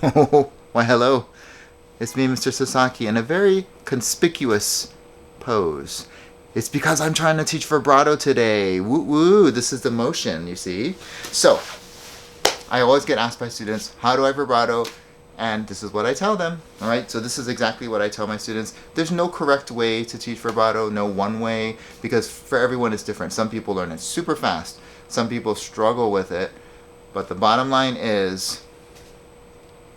Oh, why hello. It's me, MrSasaki, in a very conspicuous pose. It's because I'm trying to teach vibrato today. Woo woo, this is the motion, you see? So, I always get asked by students, how do I vibrato? And this is what I tell them, all right? So this is exactly what I tell my students. There's no correct way to teach vibrato, no one way, because for everyone it's different. Some people learn it super fast. Some people struggle with it. But the bottom line is,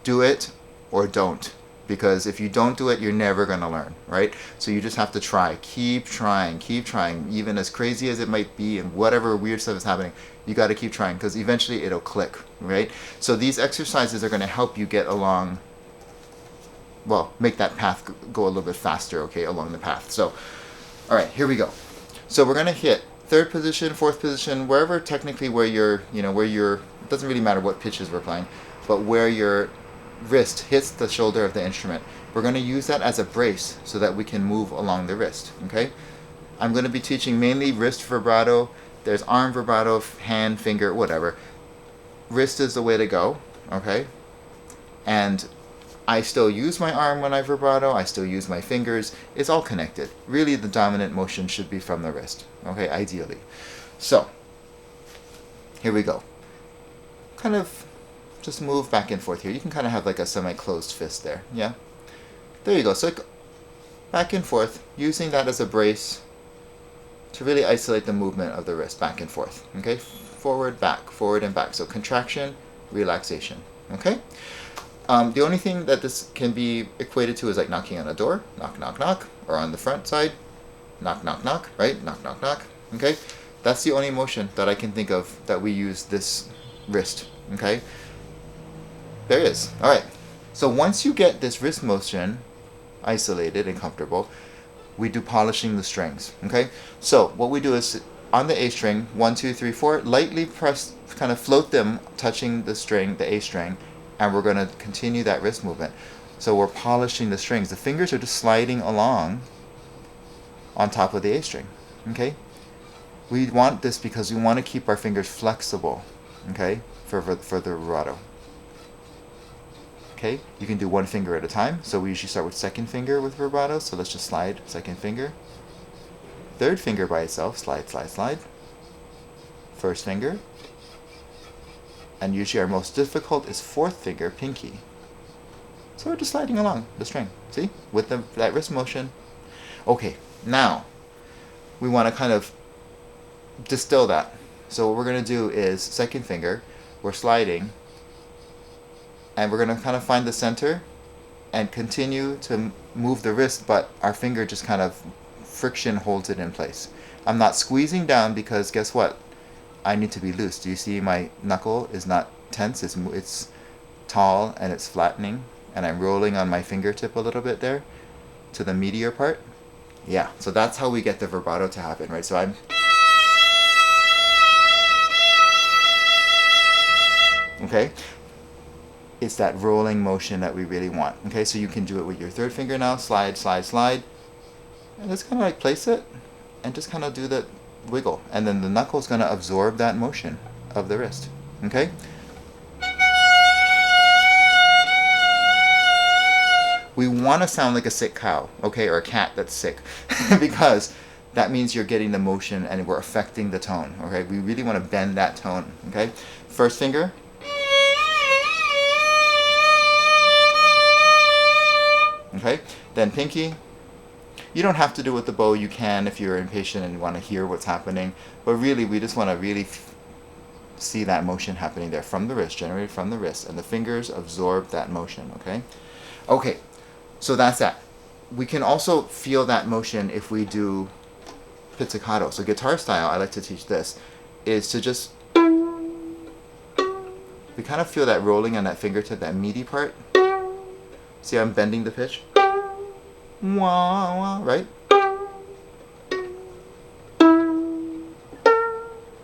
do it or don't. Because if you don't do it, you're never going to learn, right? So you just have to try. Keep trying, even as crazy as it might be and whatever weird stuff is happening, you got to keep trying because eventually it'll click, right? So these exercises are going to help you get along, well, make that path go a little bit faster, okay, along the path. So, all right, here we go. So we're going to hit third position, fourth position, wherever technically where you're, it doesn't really matter what pitches we're playing, but where your wrist hits the shoulder of the instrument. We're going to use that as a brace so that we can move along the wrist, okay? I'm going to be teaching mainly wrist vibrato. There's arm vibrato, hand, finger, whatever. Wrist is the way to go, okay? And I still use my arm when I vibrato. I still use my fingers. It's all connected. Really, the dominant motion should be from the wrist, okay, ideally. So, here we go. Kind of just move back and forth here. You can kind of have like a semi-closed fist there, yeah? There you go. So back and forth, using that as a brace to really isolate the movement of the wrist back and forth, okay? Forward, and back. So contraction, relaxation, okay? The only thing that this can be equated to is like knocking on a door, knock, knock, knock, or on the front side, knock, knock, knock, right? Knock, knock, knock, okay? That's the only motion that I can think of that we use this wrist, okay? There it is. All right. So once you get this wrist motion isolated and comfortable, we do polishing the strings, okay? So what we do is on the A string, 1, 2, 3, 4, lightly press, kind of float them, touching the string, the A string, and we're going to continue that wrist movement. So we're polishing the strings. The fingers are just sliding along on top of the A string, okay? We want this because we want to keep our fingers flexible, okay, for the vibrato. Okay, you can do one finger at a time. So we usually start with second finger with vibrato. So let's just slide second finger. Third finger by itself, slide, slide, slide. First finger. And usually our most difficult is fourth finger, pinky. So we're just sliding along the string, see? With that wrist motion. Okay, now we want to kind of distill that. So what we're going to do is second finger, we're sliding, and we're going to kind of find the center and continue to move the wrist, but our finger just kind of friction holds it in place. I'm not squeezing down because guess what? I need to be loose. Do you see my knuckle is not tense? It's tall and it's flattening, and I'm rolling on my fingertip a little bit there to the meatier part. Yeah, so that's how we get the vibrato to happen, right? So I'm... Okay? It's that rolling motion that we really want. Okay, so you can do it with your third finger now. Slide, slide, slide. And just kind of like place it and just kind of do the wiggle. And then the knuckle's going to absorb that motion of the wrist. Okay? We want to sound like a sick cow, okay, or a cat that's sick. Because that means you're getting the motion and we're affecting the tone, okay? We really want to bend that tone, okay? First finger. Okay, then pinky. You don't have to do it with the bow. You can if you're impatient and want to hear what's happening. But really, we just want to really see that motion happening there from the wrist, generated from the wrist. And the fingers absorb that motion, okay? Okay, so that's that. We can also feel that motion if we do pizzicato. So guitar style, I like to teach this, is to just... We kind of feel that rolling on that fingertip, that meaty part. See, I'm bending the pitch. Wah, wah, right?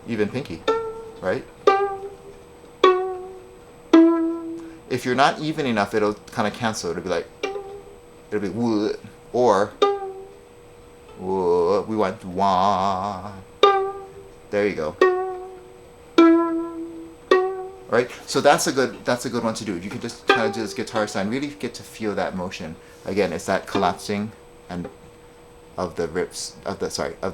Even pinky, right? If you're not even enough, it'll kind of cancel. It'll be like, it'll be woo, or woo, we want wah. There you go. right? So that's a good one to do. You can just kind of do this guitar sign, really get to feel that motion. Again, it's that collapsing and of the of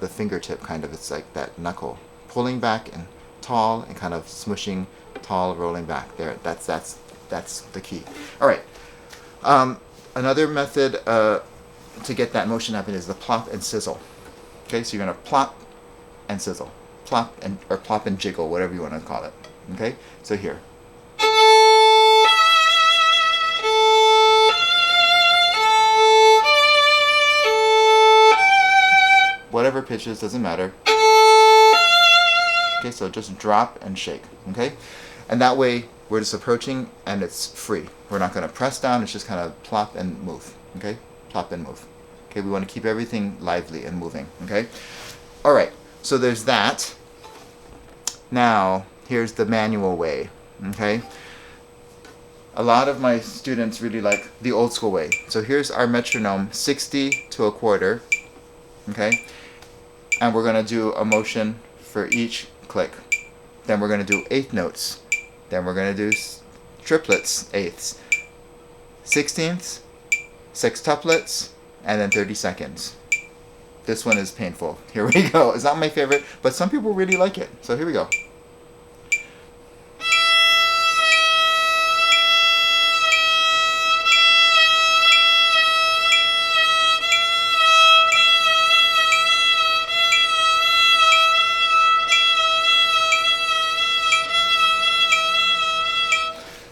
the fingertip kind of. It's like that knuckle pulling back and tall and kind of smushing, tall, rolling back. There, that's the key. All right. Another method to get that motion happening is the plop and sizzle. Okay, so you're gonna plop and sizzle, plop and jiggle, whatever you want to call it. Okay, so here. Whatever pitches, doesn't matter. Okay, so just drop and shake. Okay, and that way we're just approaching and it's free. We're not going to press down, it's just kind of plop and move. Okay, plop and move. Okay, we want to keep everything lively and moving. Okay, all right, so there's that. Now, here's the manual way. Okay, a lot of my students really like the old school way. So here's our metronome, 60 to a quarter. Okay, and we're going to do a motion for each click. Then we're going to do eighth notes. Then we're going to do triplets, eighths, sixteenths, sextuplets, and then 30 seconds. This one is painful. Here we go. It's not my favorite, but some people really like it. So here we go.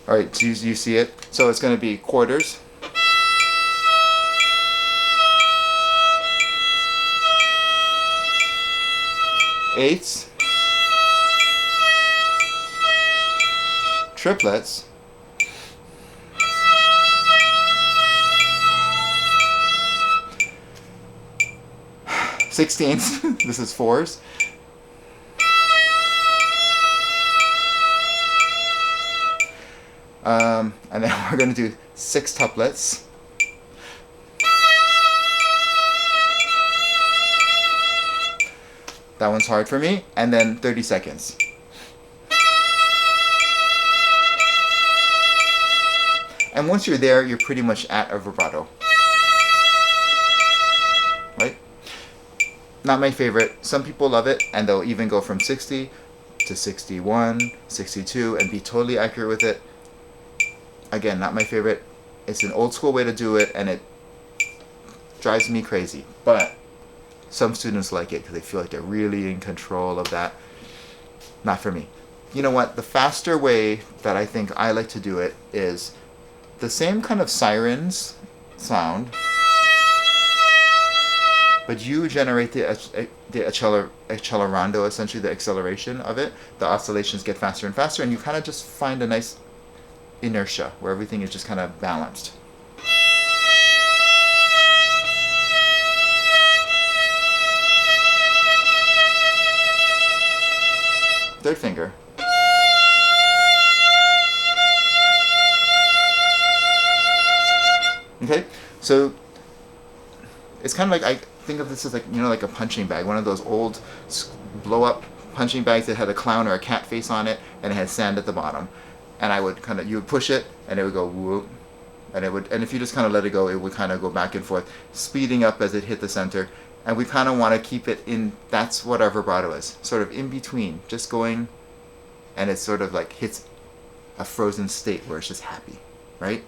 All right, do you see it? So it's going to be quarters, eighths, triplets, sixteenths, this is fours, and then we're going to do sextuplets, that one's hard for me, and then 30 seconds. And once you're there, you're pretty much at a vibrato. Right? Not my favorite. Some people love it, and they'll even go from 60 to 61, 62, and be totally accurate with it. Again, not my favorite. It's an old school way to do it, and it drives me crazy. But some students like it because they feel like they're really in control of that. Not for me. You know what? The faster way that I think I like to do it is the same kind of sirens sound, but you generate the accelerando, essentially the acceleration of it. The oscillations get faster and faster, and you kind of just find a nice inertia where everything is just kind of balanced. Third finger. Okay, so it's kind of like, I think of this as like, like a punching bag, one of those old blow up punching bags that had a clown or a cat face on it, and it had sand at the bottom. And you would push it, and it would go whoop, and if you just kind of let it go, it would kind of go back and forth, speeding up as it hit the center. And we kind of want to keep it in. That's what our vibrato is, sort of in between, just going, and it sort of like hits a frozen state where it's just happy, right?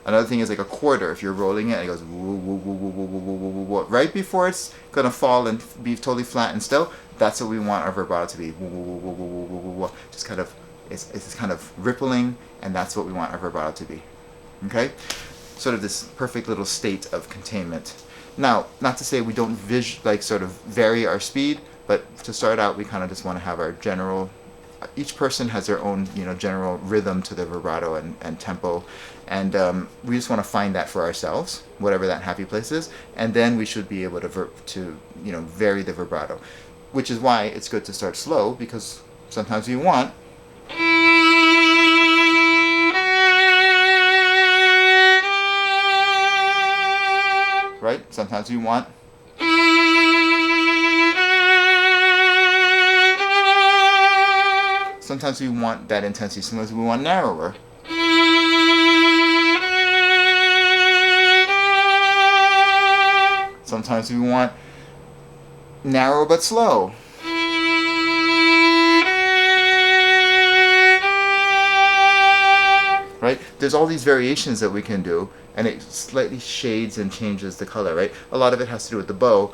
Another thing is like a quarter. If you're rolling it, and it goes woo, woo, woo, woo, woo, woo, woo, woo, woo, right before it's gonna fall and be totally flat and still. That's what we want our vibrato to be. Woo, woo, woo, woo, woo, woo, woo, woo, woo. Just kind of. It's kind of rippling, and that's what we want our vibrato to be. Okay? Sort of this perfect little state of containment. Now, not to say we don't sort of vary our speed, but to start out, we kind of just want to have our general. Each person has their own, general rhythm to the vibrato and tempo, and we just want to find that for ourselves, whatever that happy place is, and then we should be able to vary the vibrato, which is why it's good to start slow, because sometimes we want. Right? Sometimes we want. Sometimes we want that intensity. Sometimes we want narrower. Sometimes we want narrow but slow. Right? There's all these variations that we can do, and it slightly shades and changes the color, right? A lot of it has to do with the bow,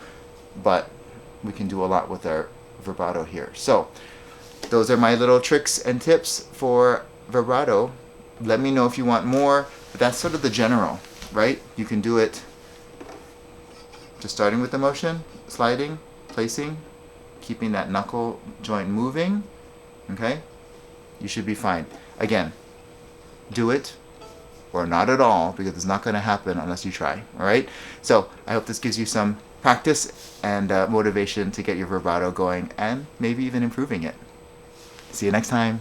but we can do a lot with our vibrato here. So those are my little tricks and tips for vibrato. Let me know if you want more, but that's sort of the general, right? You can do it just starting with the motion, sliding, placing, keeping that knuckle joint moving, okay? You should be fine. Again, do it or not at all, because it's not going to happen unless you try. All right, so I hope this gives you some practice and motivation to get your vibrato going and maybe even improving it. See you next time.